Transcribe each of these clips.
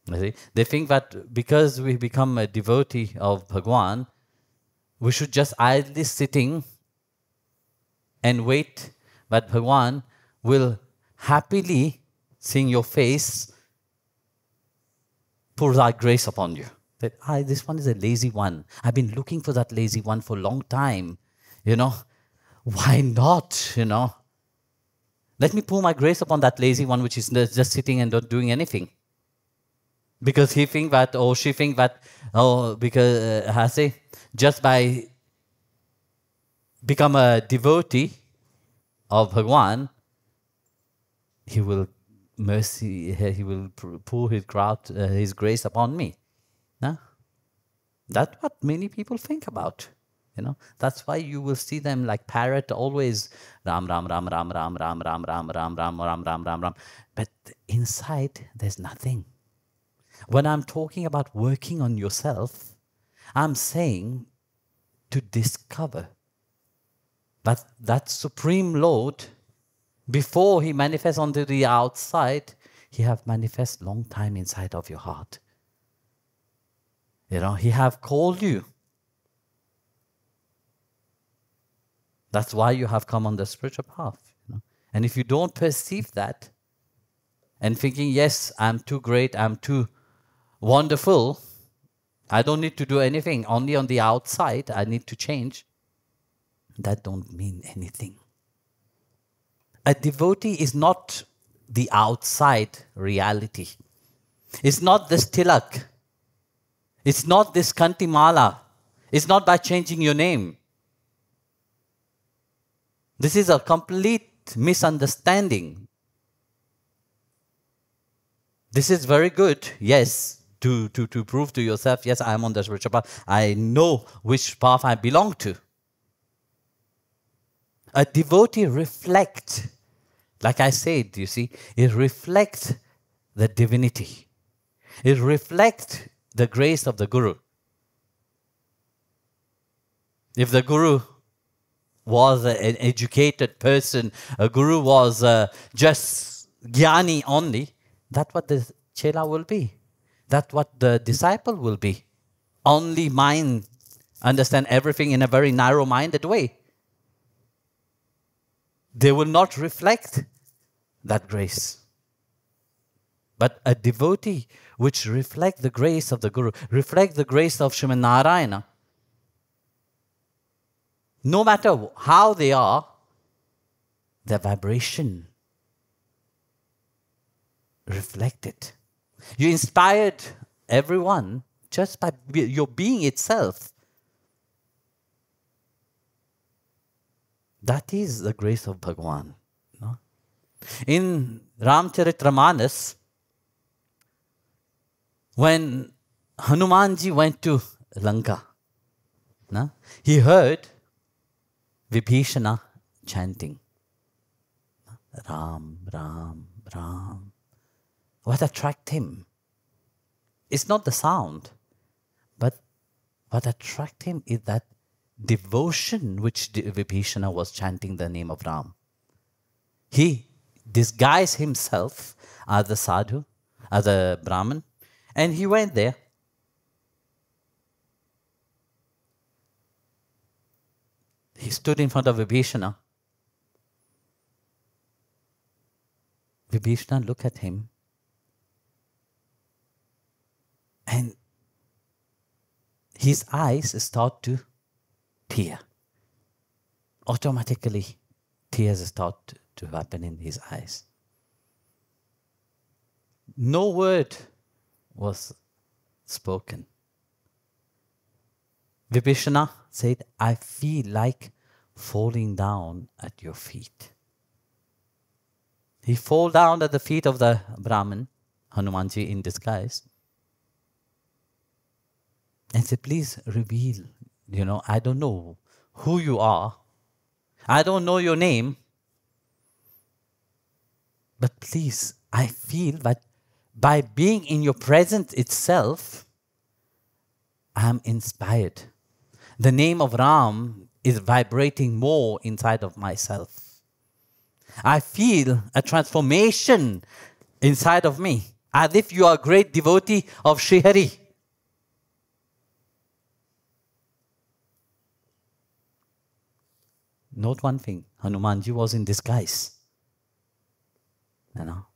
You see? They think that because we become a devotee of Bhagwan, we should just idly sitting and wait that Bhagwan will happily seeing your face pour that grace upon you. That, this one is a lazy one. I've been looking for that lazy one for a long time. You know, why not, you know? Let me pour my grace upon that lazy one which is just sitting and not doing anything. Because he think that, or she think that, because, just by become a devotee of Bhagwan, he will pour his grace upon me. No? That's what many people think about. You know, that's why you will see them like parrot, always Ram, Ram, Ram, Ram, Ram, Ram, Ram, Ram, Ram, Ram, Ram, Ram, Ram, Ram. But inside, there's nothing. When I'm talking about working on yourself, I'm saying to discover that Supreme Lord, before He manifests onto the outside, He have manifest long time inside of your heart. You know, He have called you. That's why you have come on the spiritual path. You know? And if you don't perceive that, and thinking, yes, I'm too great, I'm too wonderful, I don't need to do anything, only on the outside, I need to change, that don't mean anything. A devotee is not the outside reality. It's not this tilak. It's not this kantimala. It's not by changing your name. This is a complete misunderstanding. This is very good, yes, to prove to yourself, yes, I am on the spiritual path. I know which path I belong to. A devotee reflects, like I said, you see, it reflects the divinity. It reflects the grace of the Guru. If the Guru was an educated person, a Guru was just jnani only, that's what the chela will be. That's what the disciple will be. Only mind, understand everything in a very narrow-minded way. They will not reflect that grace. But a devotee which reflects the grace of the Guru, reflects the grace of Srimad Narayana, no matter how they are, the vibration reflected. You inspired everyone just by your being itself. That is the grace of Bhagwan. No? In Ramcharitramanas, when Hanumanji went to Lanka, no? He heard Vibhishana chanting. Ram, Ram, Ram. What attracted him? It's not the sound, but what attracted him is that devotion which Vibhishana was chanting the name of Ram. He disguised himself as a sadhu, as a Brahmin, and he went there. He stood in front of Vibhishana. Vibhishana looked at him, and his eyes start to tear. Automatically, tears start to happen in his eyes. No word was spoken. Vibhishana said, I feel like falling down at your feet. He fell down at the feet of the Brahmin, Hanumanji in disguise, and said, please reveal, I don't know who you are. I don't know your name. But please, I feel that by being in your presence itself, I am inspired. The name of Ram is vibrating more inside of myself. I feel a transformation inside of me. as if you are a great devotee of Sri Hari. Note one thing, Hanumanji was in disguise. You know.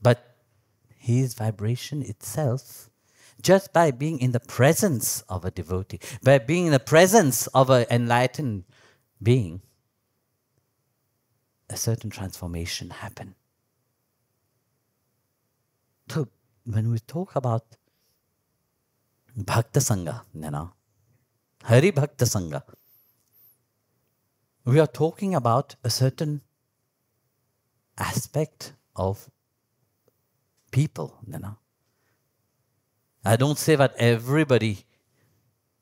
But his vibration itself, just by being in the presence of a devotee, by being in the presence of an enlightened being, a certain transformation happened. So when we talk about Bhakta Sangha, you know, Hari Bhakta Sangha, we are talking about a certain aspect of people, you know. I don't say that everybody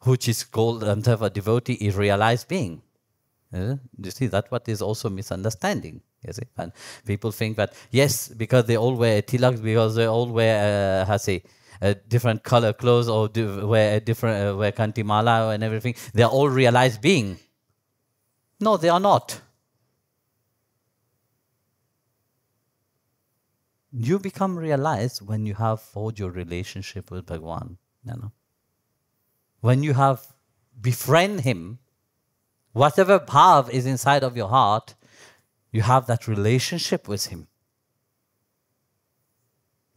which is called themselves a devotee is realized being. You see, that's what is also misunderstanding. You see, and people think that yes, because they all wear tilaks, because they all wear a different color clothes, or wear a different wear kantimala and everything, they are all realized being. No, they are not. You become realized when you have forged your relationship with Bhagwan. You know? When you have befriend Him, whatever bhav is inside of your heart, you have that relationship with Him.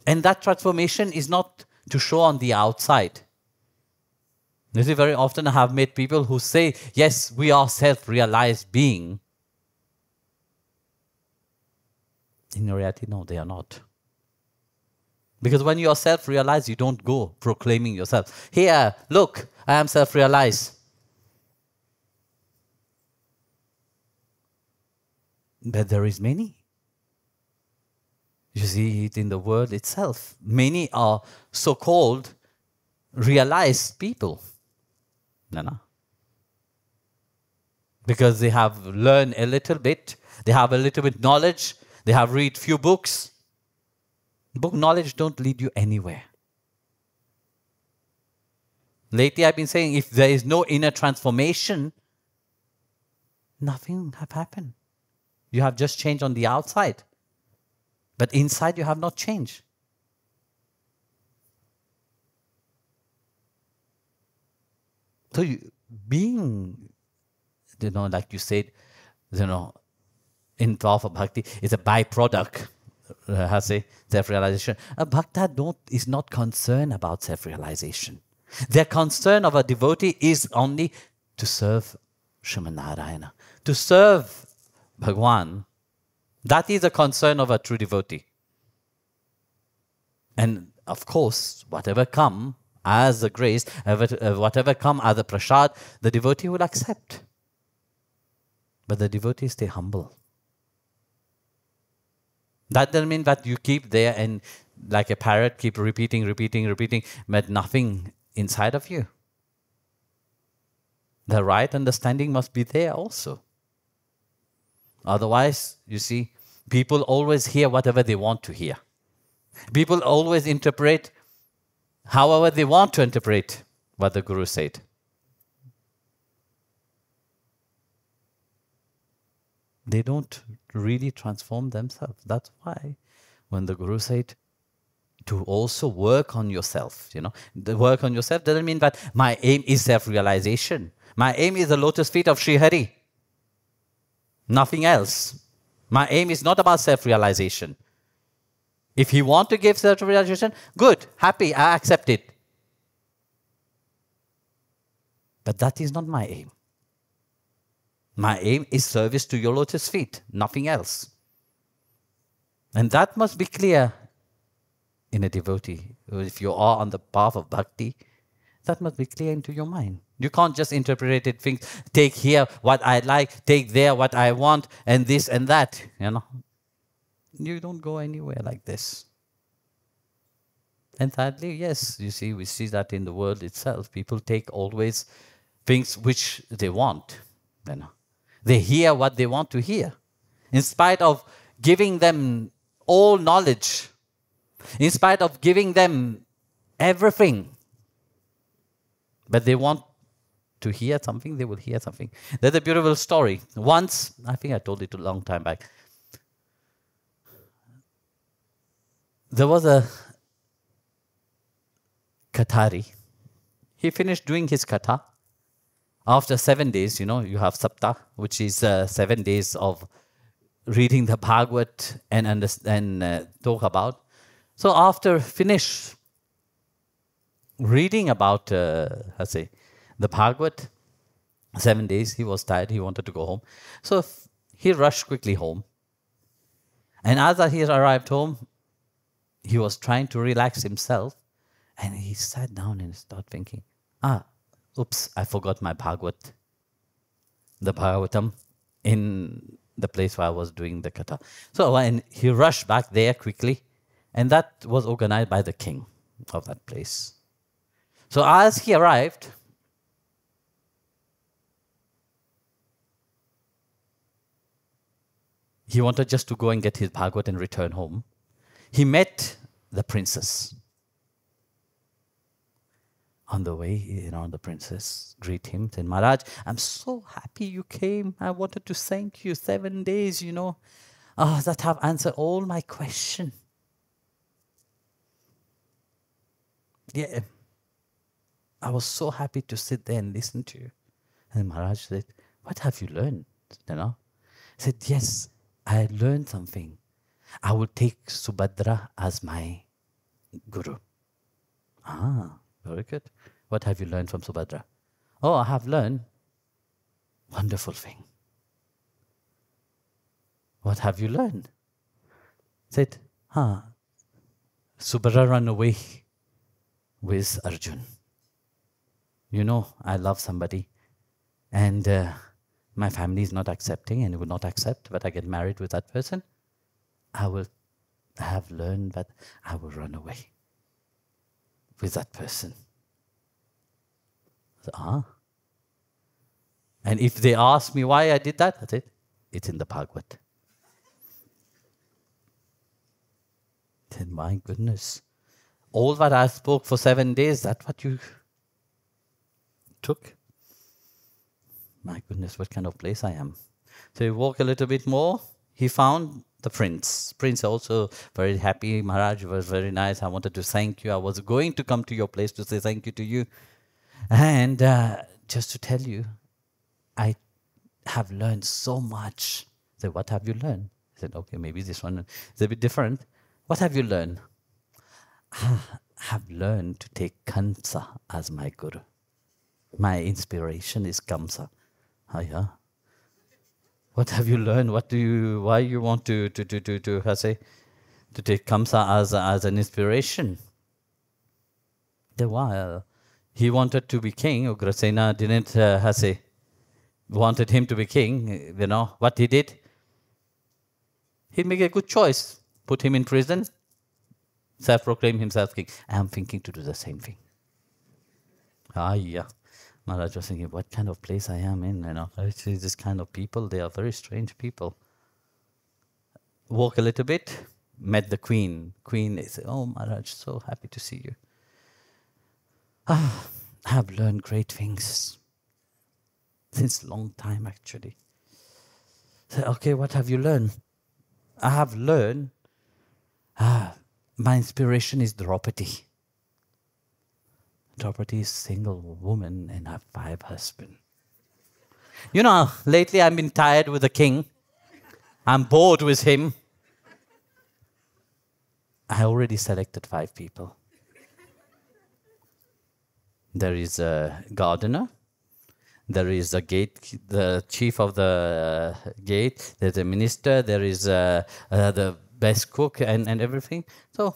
And that transformation is not to show on the outside. You see, very often I have met people who say, yes, we are self-realized being. In reality, no, they are not. Because when you are self-realized, you don't go proclaiming yourself. Here, look, I am self-realized. But there is many. You see it in the world itself. Many are so-called realized people. No. Because they have learned a little bit, they have a little bit knowledge, they have read few books. Book knowledge don't lead you anywhere. Lately I've been saying, if there is no inner transformation, nothing have happened. You have just changed on the outside. But inside you have not changed. So being, like you said, in path of bhakti is a byproduct, self-realization. A bhakta is not concerned about self-realization. Their concern of a devotee is only to serve Sriman Narayana, to serve Bhagwan. That is the concern of a true devotee. And of course, whatever come as a grace, whatever come as a prasad, the devotee will accept. But the devotee stay humble. That doesn't mean that you keep there and like a parrot keep repeating, but nothing inside of you. The right understanding must be there also. Otherwise, you see, people always hear whatever they want to hear. People always interpret however they want to interpret what the Guru said. They don't really transform themselves. That's why when the Guru said to also work on yourself, the work on yourself doesn't mean that my aim is self-realization. My aim is the lotus feet of Sri Hari. Nothing else. My aim is not about self-realization. If he wants to give self-realization, good, happy, I accept it. But that is not my aim. My aim is service to your lotus feet, nothing else. And that must be clear in a devotee. If you are on the path of bhakti, that must be clear into your mind. You can't just interpret it, think, take here what I like, take there what I want, and this and that, You don't go anywhere like this. And thirdly, yes, you see, we see that in the world itself. People take always things which they want. They hear what they want to hear. In spite of giving them all knowledge, in spite of giving them everything, but they want to hear something, they will hear something. There's a beautiful story. Once, I think I told it a long time back, there was a Kathari. He finished doing his katha. After 7 days, you have Saptah, which is 7 days of reading the Bhagavad and understand, talk about. So after finish reading about, the Bhagavad, 7 days, he was tired, he wanted to go home. So he rushed quickly home. And as he arrived home, he was trying to relax himself. And he sat down and started thinking, oops, I forgot my Bhagavad, the Bhagavatam, in the place where I was doing the katha. So when he rushed back there quickly, and that was organized by the king of that place. So as he arrived, he wanted just to go and get his Bhagavad and return home. He met the princess. On the way, the princess greet him, said, Maharaj, I'm so happy you came. I wanted to thank you. 7 days, that have answered all my questions. Yeah, I was so happy to sit there and listen to you. And Maharaj said, what have you learned? I said, yes, I learned something. I will take Subhadra as my guru. Very good. What have you learned from Subhadra? Oh, I have learned wonderful thing. What have you learned? Said, Subhadra ran away with Arjun. I love somebody and my family is not accepting and would not accept, but I get married with that person. I have learned that I will run away with that person. So, and if they ask me why I did that, I said, it's in the Bhagavad. Then, my goodness, all that I spoke for 7 days, that's what you took? My goodness, what kind of place I am. So he walked a little bit more, he found the prince. Prince also very happy. Maharaj was very nice. I wanted to thank you. I was going to come to your place to say thank you to you. And just to tell you, I have learned so much. I said, what have you learned? I said, okay, maybe this one is a bit different. What have you learned? I have learned to take Kamsa as my guru. My inspiration is Kamsa. Yeah. What have you learned? Why you want to take Kamsa as an inspiration? The while he wanted to be king, Ugrasena didn't wanted him to be king. What he did? He made a good choice. Put him in prison. Self-proclaimed himself king. I am thinking to do the same thing. Yeah. Maharaj was thinking, what kind of place I am in, Actually, this kind of people, they are very strange people. Walk a little bit, met the queen. Queen said, oh, Maharaj, so happy to see you. I have learned great things since long time, actually. Said, okay, what have you learned? I have learned, my inspiration is Draupadi. Draupadi is a single woman and have 5 husbands. Lately I've been tired with the king. I'm bored with him. I already selected 5 people. There is a gardener. There is a the chief of the gate. There's a minister. There is the best cook and everything. So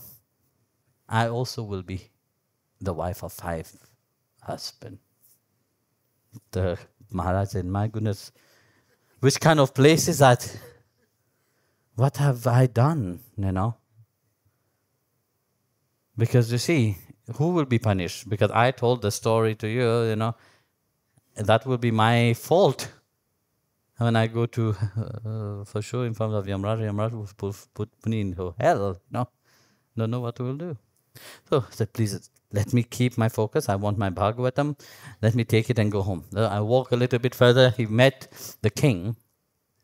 I also will be the wife of 5 husbands. The Maharaj said, my goodness, which kind of place is that? What have I done, Because you see, who will be punished? Because I told the story to you, that will be my fault. When I go to, for sure, in front of Yamraj will put me in hell. No, don't know what we will do. So I said, please, let me keep my focus. I want my Bhagavatam. Let me take it and go home. I walk a little bit further. He met the king.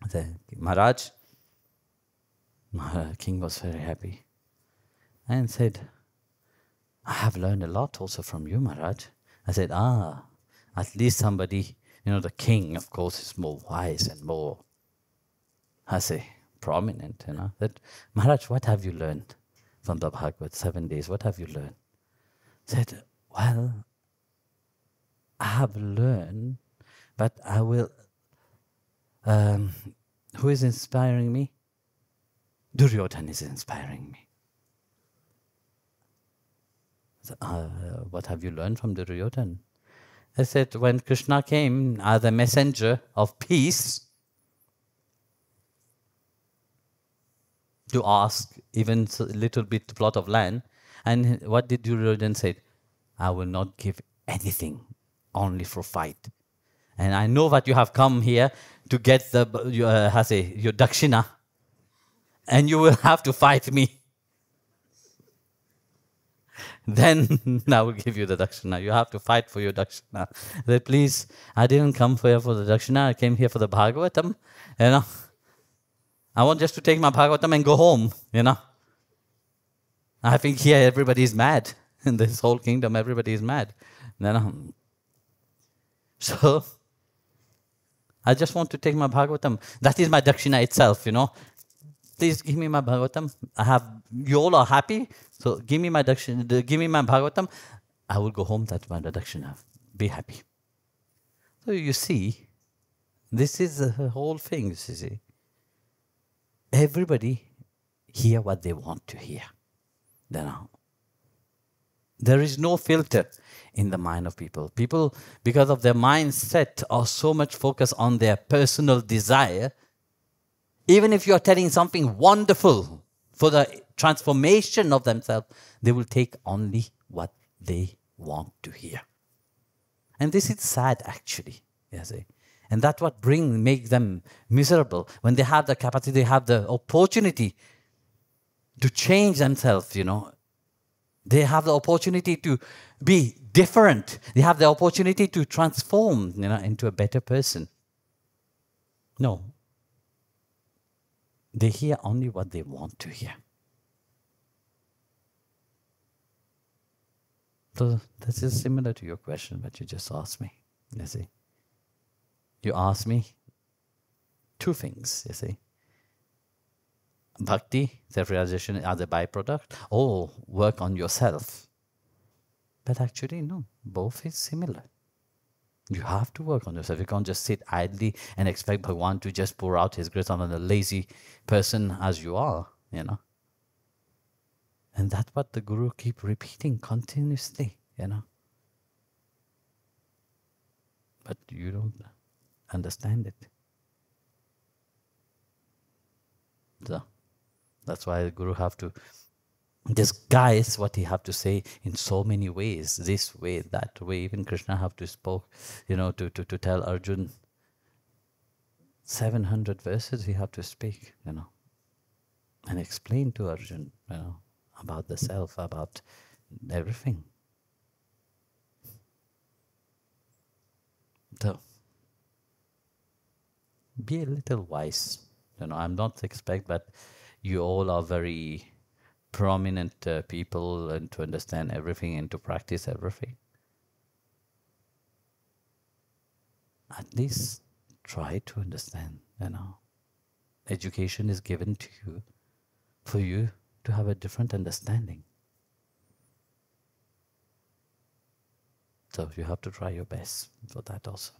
I said, Maharaj. King was very happy. and said, I have learned a lot also from you, Maharaj. I said, at least somebody, the king, of course, is more wise and more, I say, prominent, That, Maharaj, what have you learned from the Bhagavad, 7 days? What have you learned? Said, well, I have learned, but I will, who is inspiring me? Duryodhana is inspiring me. So, what have you learned from Duryodhana? I said, when Krishna came as a messenger of peace to ask even a little bit plot of land, and what did Duryodhana say? I will not give anything, only for fight. And I know that you have come here to get your dakshina, and you will have to fight me. Then I will give you the dakshina. You have to fight for your dakshina. They, please, I didn't come here for the dakshina. I came here for the Bhagavatam. I want just to take my Bhagavatam and go home. I think here everybody is mad. In this whole kingdom, everybody is mad. So I just want to take my Bhagavatam. That is my dakshina itself. Please give me my Bhagavatam. You all are happy, so give me my dakshina, give me my Bhagavatam. I will go home, that's my dakshina. Be happy. So you see, this is the whole thing, you see. Everybody hear what they want to hear. There is no filter in the mind of people. People, because of their mindset, are so much focused on their personal desire. Even if you are telling something wonderful for the transformation of themselves, they will take only what they want to hear. And this is sad, actually. And that's what make them miserable. When they have the capacity, they have the opportunity to change themselves, They have the opportunity to be different. They have the opportunity to transform, into a better person. No. They hear only what they want to hear. So this is similar to your question that you just asked me, You asked me two things, Bhakti, self-realization as a byproduct, or work on yourself. But actually, no, both is similar. You have to work on yourself. You can't just sit idly and expect Bhagwan to just pour out his grace on a lazy person as you are, And that's what the Guru keep repeating continuously, But you don't understand it. So that's why the Guru have to disguise what he have to say in so many ways, this way, that way. Even Krishna have to spoke, to tell Arjun 700 verses he have to speak, and explain to Arjun, about the self, about everything. So be a little wise. I'm not expect that you all are very prominent people and to understand everything and to practice everything. At least try to understand, Education is given to you for you to have a different understanding. So you have to try your best for that also.